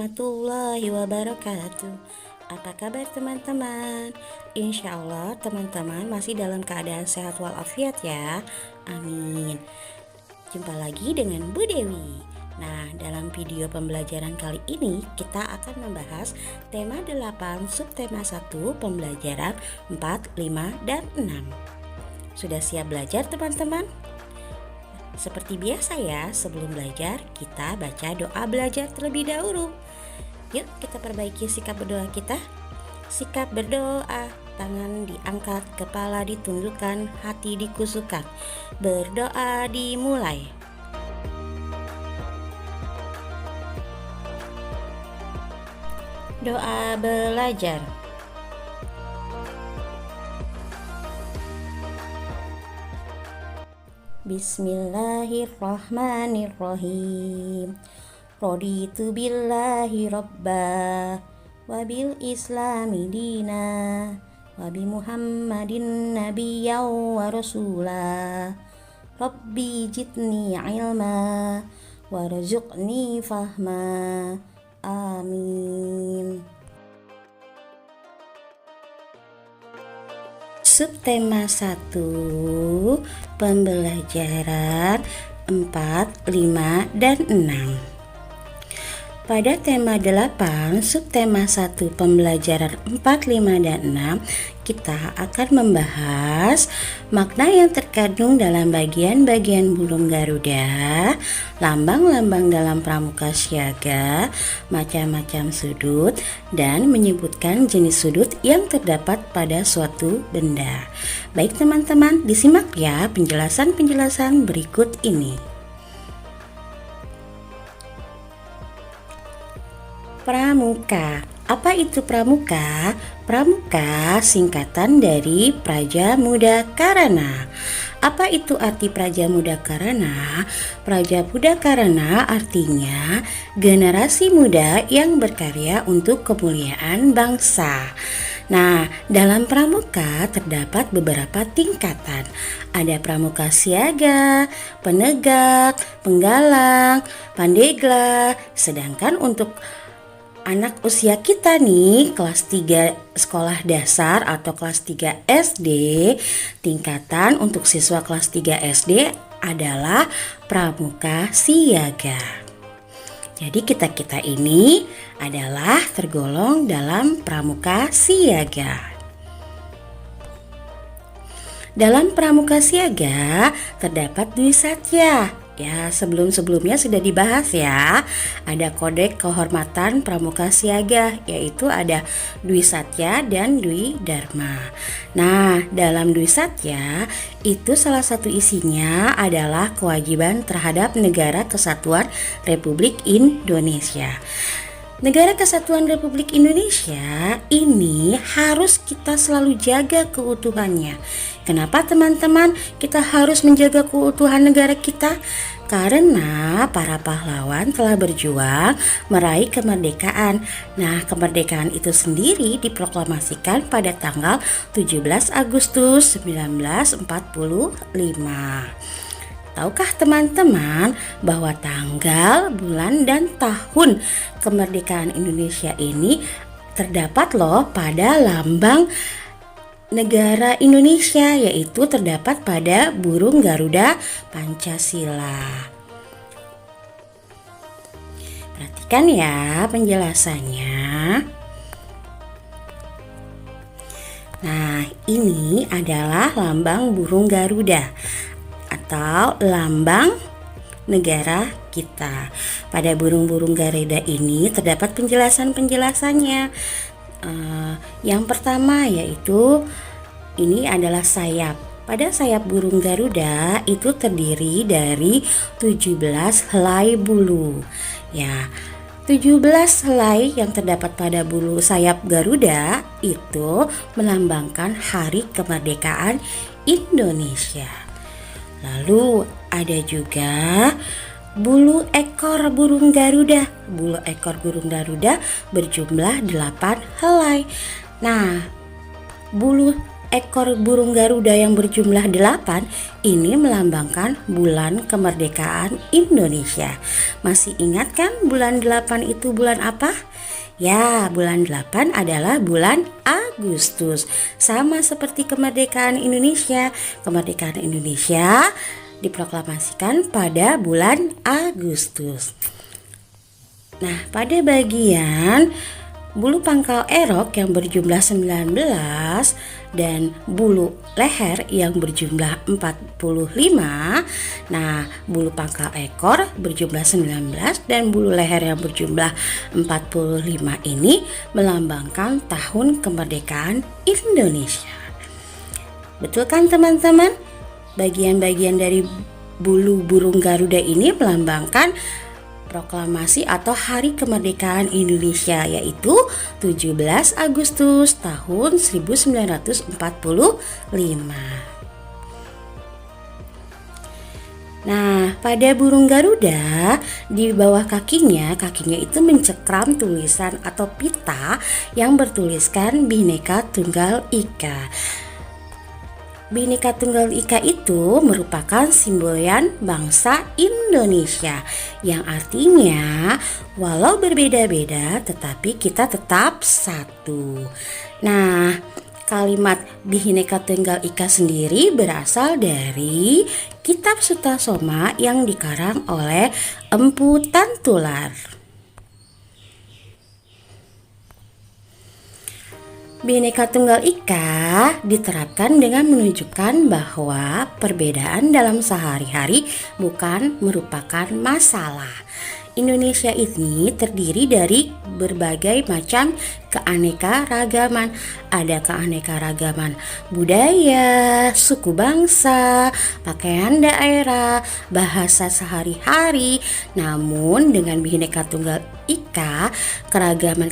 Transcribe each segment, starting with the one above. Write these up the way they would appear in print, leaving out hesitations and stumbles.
warahmatullahi wabarakatuh. Apa kabar teman-teman? Insya Allah teman-teman masih dalam keadaan sehat walafiat ya. Amin. Jumpa lagi dengan Bu Dewi. Nah, dalam video pembelajaran kali ini kita akan membahas tema 8 subtema 1 pembelajaran 4, 5, dan 6. Sudah siap belajar teman-teman? Seperti biasa ya, sebelum belajar kita baca doa belajar terlebih dahulu. Yuk kita perbaiki sikap berdoa kita. Sikap berdoa, tangan diangkat, kepala ditundukkan, hati dikusukan. Berdoa dimulai. Doa belajar. Bismillahirrahmanirrahim. Raditu billahi rabba wa bil islami dina wa bi muhammadin nabiyyan wa rasula. Rabbi jidni ilma warzuqni fahma. Amin. Subtema 1 pembelajaran 4, 5, dan 6. Pada tema 8 subtema 1 pembelajaran 4, 5, dan 6 kita akan membahas makna yang terkandung dalam bagian-bagian burung Garuda, lambang-lambang dalam pramuka siaga, macam-macam sudut, dan menyebutkan jenis sudut yang terdapat pada suatu benda. Baik teman-teman, disimak ya penjelasan-penjelasan berikut ini. Pramuka. Apa itu pramuka? Pramuka singkatan dari Praja Muda Karana. Apa itu arti Praja Muda Karana? Praja Muda Karana artinya generasi muda yang berkarya untuk kemuliaan bangsa. Nah, dalam pramuka terdapat beberapa tingkatan. Ada pramuka siaga, penegak, penggalang, pandeglang. Sedangkan untuk anak usia kita nih, kelas 3 sekolah dasar atau kelas 3 SD, tingkatan untuk siswa kelas 3 SD adalah pramuka siaga. Jadi kita-kita ini adalah tergolong dalam pramuka siaga. Dalam pramuka siaga terdapat Dwi Satya. Ya, sebelumnya sudah dibahas ya. Ada kode kehormatan pramuka siaga, yaitu ada Dwi Satya dan Dwi Dharma. Nah, dalam Dwi Satya itu salah satu isinya adalah kewajiban terhadap Negara Kesatuan Republik Indonesia. Negara Kesatuan Republik Indonesia ini harus kita selalu jaga keutuhannya. Kenapa teman-teman kita harus menjaga keutuhan negara kita? Karena para pahlawan telah berjuang meraih kemerdekaan. Nah, kemerdekaan itu sendiri diproklamasikan pada tanggal 17 Agustus 1945. Tahukah teman-teman bahwa tanggal, bulan, dan tahun kemerdekaan Indonesia ini terdapat loh pada lambang negara Indonesia, yaitu terdapat pada burung Garuda Pancasila. Perhatikan ya penjelasannya. Nah, ini adalah lambang burung Garuda atau lambang negara kita. Pada burung-burung Garuda ini terdapat penjelasan-penjelasannya. Yang pertama yaitu ini adalah sayap. Pada sayap burung Garuda itu terdiri dari 17 helai bulu. Ya, 17 helai yang terdapat pada bulu sayap Garuda itu melambangkan hari kemerdekaan Indonesia. Lalu ada juga bulu ekor burung Garuda. Bulu ekor burung Garuda berjumlah 8 helai. Nah, bulu ekor burung Garuda yang berjumlah 8 ini melambangkan bulan kemerdekaan Indonesia. Masih ingat kan bulan 8 itu bulan apa? Ya, bulan 8 adalah bulan Agustus. Sama seperti kemerdekaan Indonesia. Kemerdekaan Indonesia diproklamasikan pada bulan Agustus. Nah, pada bagian bulu pangkal erok yang berjumlah 19 dan bulu leher yang berjumlah 45. Nah, bulu pangkal ekor berjumlah 19 dan bulu leher yang berjumlah 45 ini melambangkan tahun kemerdekaan Indonesia. Betul kan teman-teman? Bagian-bagian dari bulu burung Garuda ini melambangkan proklamasi atau hari kemerdekaan Indonesia, yaitu 17 Agustus tahun 1945. Nah, pada burung Garuda di bawah kakinya itu mencekram tulisan atau pita yang bertuliskan Bhinneka Tunggal Ika. Bhinneka Tunggal Ika itu merupakan simbolan bangsa Indonesia yang artinya walau berbeda-beda tetapi kita tetap satu. Nah, kalimat Bhinneka Tunggal Ika sendiri berasal dari Kitab Sutasoma yang dikarang oleh Empu Tantular. Bhinneka Tunggal Ika diterapkan dengan menunjukkan bahwa perbedaan dalam sehari-hari bukan merupakan masalah. Indonesia ini terdiri dari berbagai macam keanekaragaman. Ada keanekaragaman budaya, suku bangsa, pakaian daerah, bahasa sehari-hari. Namun dengan Bhinneka Tunggal Ika, keragaman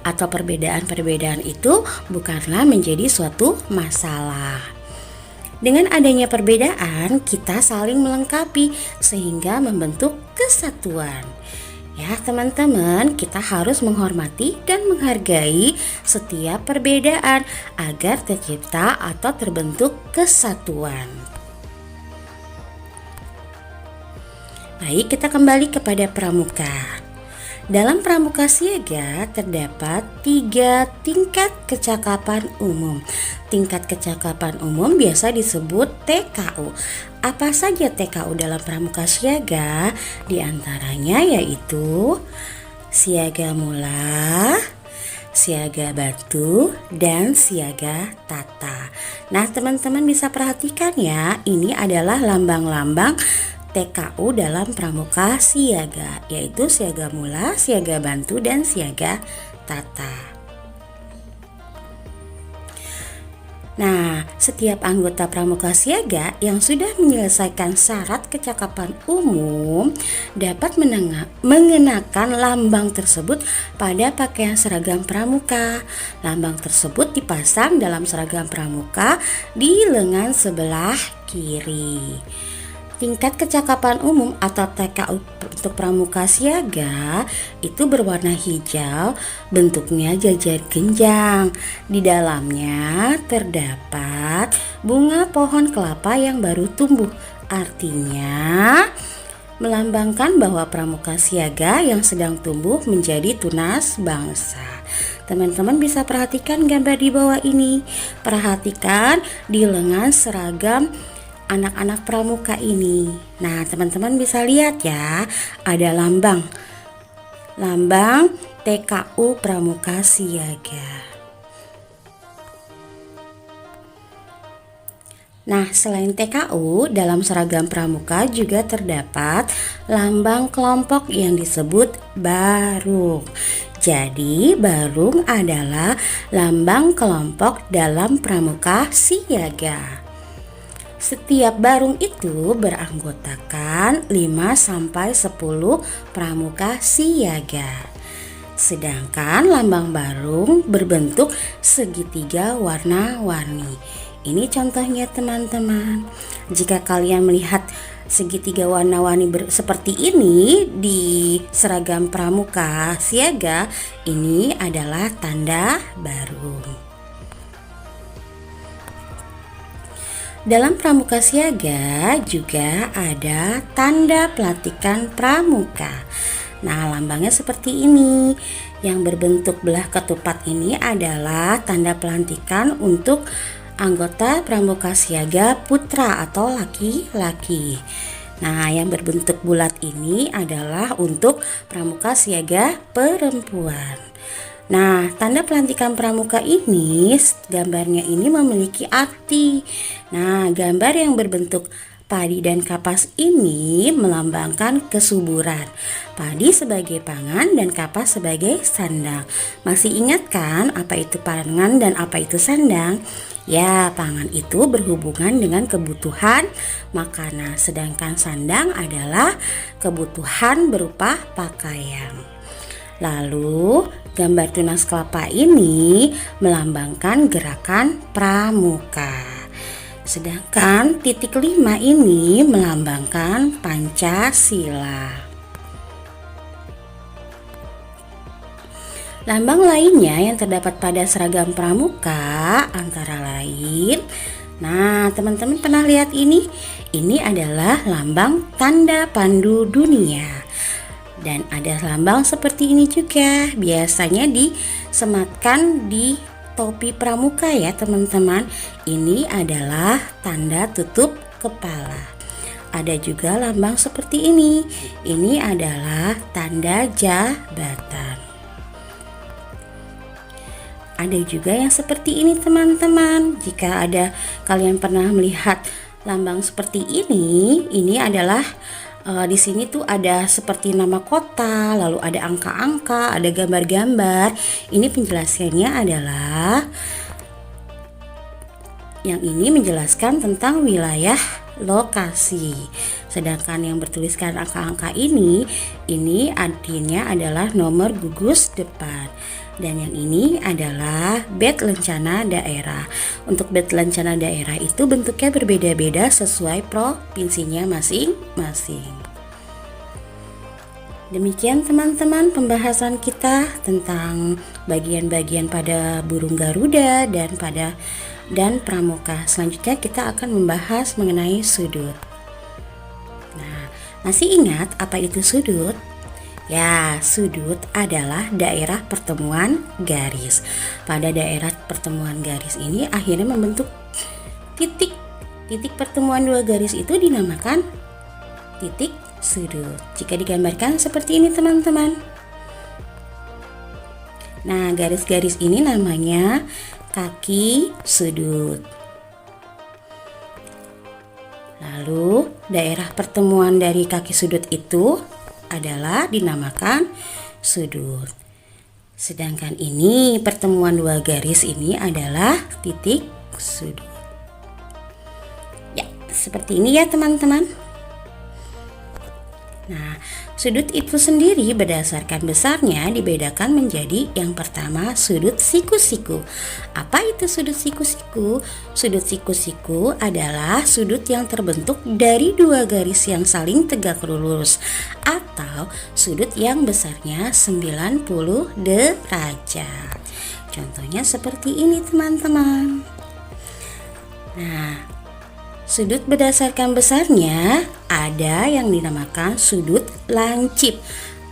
atau perbedaan-perbedaan itu bukanlah menjadi suatu masalah. Dengan adanya perbedaan, kita saling melengkapi sehingga membentuk kesatuan. Ya teman-teman, kita harus menghormati dan menghargai setiap perbedaan agar tercipta atau terbentuk kesatuan. Baik, kita kembali kepada pramuka. Dalam pramuka siaga terdapat 3 tingkat kecakapan umum. Tingkat kecakapan umum biasa disebut TKU. Apa saja TKU dalam pramuka siaga? Di antaranya yaitu siaga mula, siaga batu, dan siaga tata. Nah, teman-teman bisa perhatikan ya, ini adalah lambang-lambang TKU dalam pramuka siaga, yaitu siaga mula, siaga bantu, dan siaga tata. Nah, setiap anggota pramuka siaga yang sudah menyelesaikan syarat kecakapan umum dapat mengenakan lambang tersebut pada pakaian seragam pramuka. Lambang tersebut dipasang dalam seragam pramuka di lengan sebelah kiri. Tingkat kecakapan umum atau TKU untuk pramuka siaga itu berwarna hijau, bentuknya jajar genjang. Di dalamnya terdapat bunga pohon kelapa yang baru tumbuh. Artinya melambangkan bahwa pramuka siaga yang sedang tumbuh menjadi tunas bangsa. Teman-teman bisa perhatikan gambar di bawah ini. Perhatikan di lengan seragam anak-anak pramuka ini. Nah, teman-teman bisa lihat ya, ada lambang TKU pramuka siaga. Nah, selain TKU, dalam seragam pramuka juga terdapat lambang kelompok yang disebut barung. Jadi, barung adalah lambang kelompok dalam pramuka siaga. Setiap barung itu beranggotakan 5-10 pramuka siaga. Sedangkan lambang barung berbentuk segitiga warna-warni. Ini contohnya teman-teman. Jika kalian melihat segitiga warna-warni seperti ini di seragam pramuka siaga, ini adalah tanda barung. Dalam pramuka siaga juga ada tanda pelantikan pramuka. Nah, lambangnya seperti ini. Yang berbentuk belah ketupat ini adalah tanda pelantikan untuk anggota pramuka siaga putra atau laki-laki. Nah, yang berbentuk bulat ini adalah untuk pramuka siaga perempuan. Nah, tanda pelantikan pramuka ini, gambarnya ini memiliki arti. Nah, gambar yang berbentuk padi dan kapas ini melambangkan kesuburan. Padi sebagai pangan dan kapas sebagai sandang. Masih ingat kan apa itu pangan dan apa itu sandang? Ya, pangan itu berhubungan dengan kebutuhan makanan, sedangkan sandang adalah kebutuhan berupa pakaian. Lalu, gambar tunas kelapa ini melambangkan gerakan pramuka. Sedangkan titik 5 ini melambangkan Pancasila. Lambang lainnya yang terdapat pada seragam pramuka antara lain, nah teman-teman pernah lihat ini? Ini adalah lambang tanda pandu dunia. Dan ada lambang seperti ini juga, biasanya disematkan di topi pramuka ya teman-teman. Ini adalah tanda tutup kepala. Ada juga lambang seperti ini. Ini adalah tanda jabatan. Ada juga yang seperti ini teman-teman. Jika ada kalian pernah melihat lambang seperti ini adalah di sini tuh ada seperti nama kota, lalu ada angka-angka, ada gambar-gambar. Ini penjelasannya adalah yang ini menjelaskan tentang wilayah lokasi. Sedangkan yang bertuliskan angka-angka ini artinya adalah nomor gugus depan. Dan yang ini adalah bed lencana daerah. Untuk bed lencana daerah itu bentuknya berbeda-beda sesuai provinsinya masing-masing. Demikian teman-teman pembahasan kita tentang bagian-bagian pada burung Garuda dan pramuka. Selanjutnya kita akan membahas mengenai sudut. Nah, masih ingat apa itu sudut? Ya, sudut adalah daerah pertemuan garis. Pada daerah pertemuan garis ini akhirnya membentuk titik. Titik pertemuan dua garis itu dinamakan titik sudut. Jika digambarkan seperti ini teman-teman. Nah, garis-garis ini namanya kaki sudut. Lalu, daerah pertemuan dari kaki sudut itu adalah dinamakan sudut. Sedangkan ini pertemuan dua garis ini adalah titik sudut. Ya, seperti ini ya teman-teman. Nah, sudut itu sendiri berdasarkan besarnya dibedakan menjadi yang pertama sudut siku-siku. Apa itu sudut siku-siku? Sudut siku-siku adalah sudut yang terbentuk dari dua garis yang saling tegak lurus atau sudut yang besarnya 90 derajat. Contohnya seperti ini teman-teman. Nah, sudut berdasarkan besarnya ada yang dinamakan sudut lancip.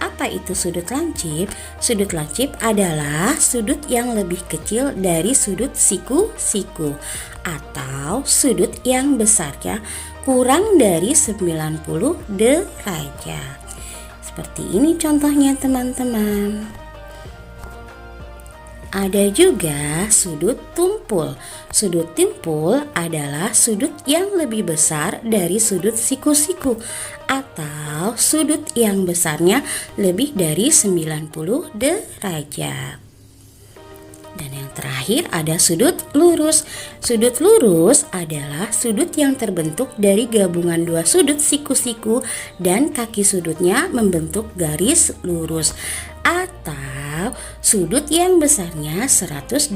Apa itu sudut lancip? Sudut lancip adalah sudut yang lebih kecil dari sudut siku-siku atau sudut yang besarnya kurang dari 90 derajat. Seperti ini contohnya teman-teman. Ada juga sudut tumpul. Sudut tumpul adalah sudut yang lebih besar dari sudut siku-siku atau sudut yang besarnya lebih dari 90 derajat. Dan yang terakhir ada sudut lurus. Sudut lurus adalah sudut yang terbentuk dari gabungan dua sudut siku-siku dan kaki sudutnya membentuk garis lurus atau sudut yang besarnya 180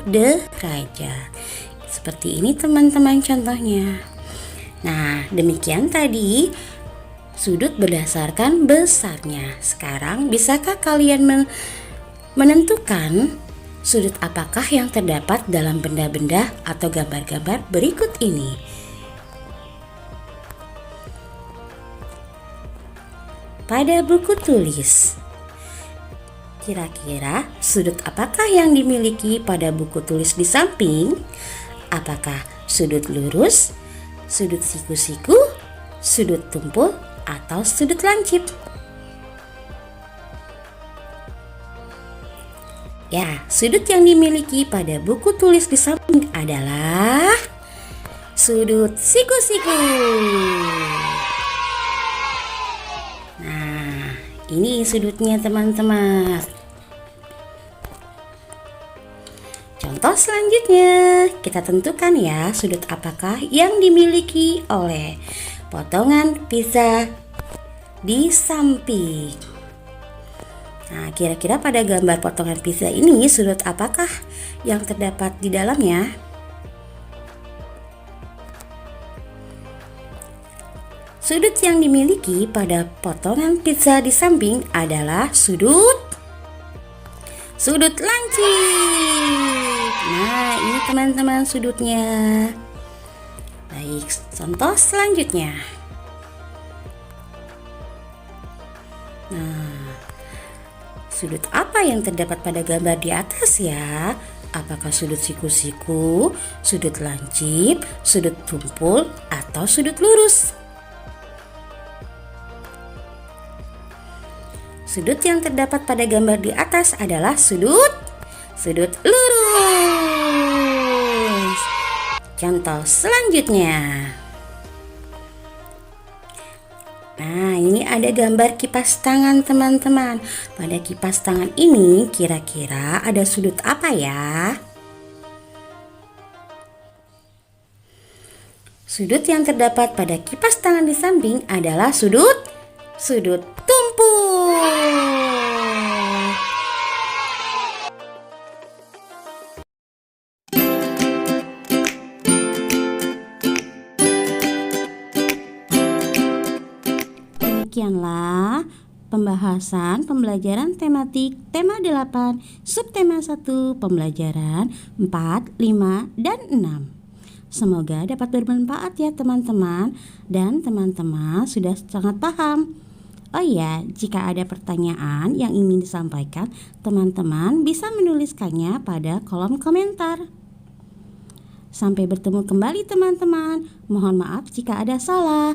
derajat. Seperti ini teman-teman contohnya. Nah, demikian tadi sudut berdasarkan besarnya. Sekarang bisakah kalian menentukan Sudut apakah yang terdapat dalam benda-benda atau gambar-gambar berikut ini? Pada buku tulis, kira-kira sudut apakah yang dimiliki pada buku tulis di samping? Apakah sudut lurus, sudut siku-siku, sudut tumpul, atau sudut lancip? Ya, sudut yang dimiliki pada buku tulis di samping adalah sudut siku-siku. Nah, ini sudutnya teman-teman. Contoh selanjutnya, kita tentukan ya sudut apakah yang dimiliki oleh potongan pizza di samping. Nah, kira-kira pada gambar potongan pizza ini sudut apakah yang terdapat di dalamnya? Sudut yang dimiliki pada potongan pizza di samping adalah sudut lancip. Nah, ini teman-teman sudutnya. Baik, contoh selanjutnya. Nah, sudut apa yang terdapat pada gambar di atas ya? Apakah sudut siku-siku, sudut lancip, sudut tumpul, atau sudut lurus? Sudut yang terdapat pada gambar di atas adalah sudut lurus. Contoh selanjutnya. Nah, ini ada gambar kipas tangan teman-teman. Pada kipas tangan ini kira-kira ada sudut apa ya? Sudut yang terdapat pada kipas tangan di samping adalah sudut tumpul. Demikianlah pembelajaran tematik tema 8, subtema 1, pembelajaran 4, 5, dan 6. Semoga dapat bermanfaat ya teman-teman, dan teman-teman sudah sangat paham. Oh iya, jika ada pertanyaan yang ingin disampaikan, teman-teman bisa menuliskannya pada kolom komentar. Sampai bertemu kembali teman-teman. Mohon maaf jika ada salah.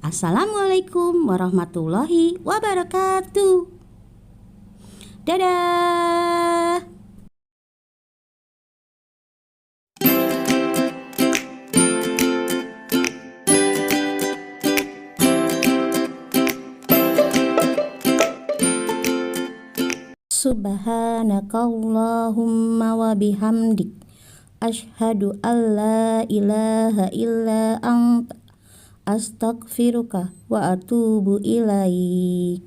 Assalamualaikum warahmatullahi wabarakatuh. Dadah. Subhanakallahumma wa bihamdik, asyhadu an la ilaha illa anta, astaghfiruka wa atubu ilaik.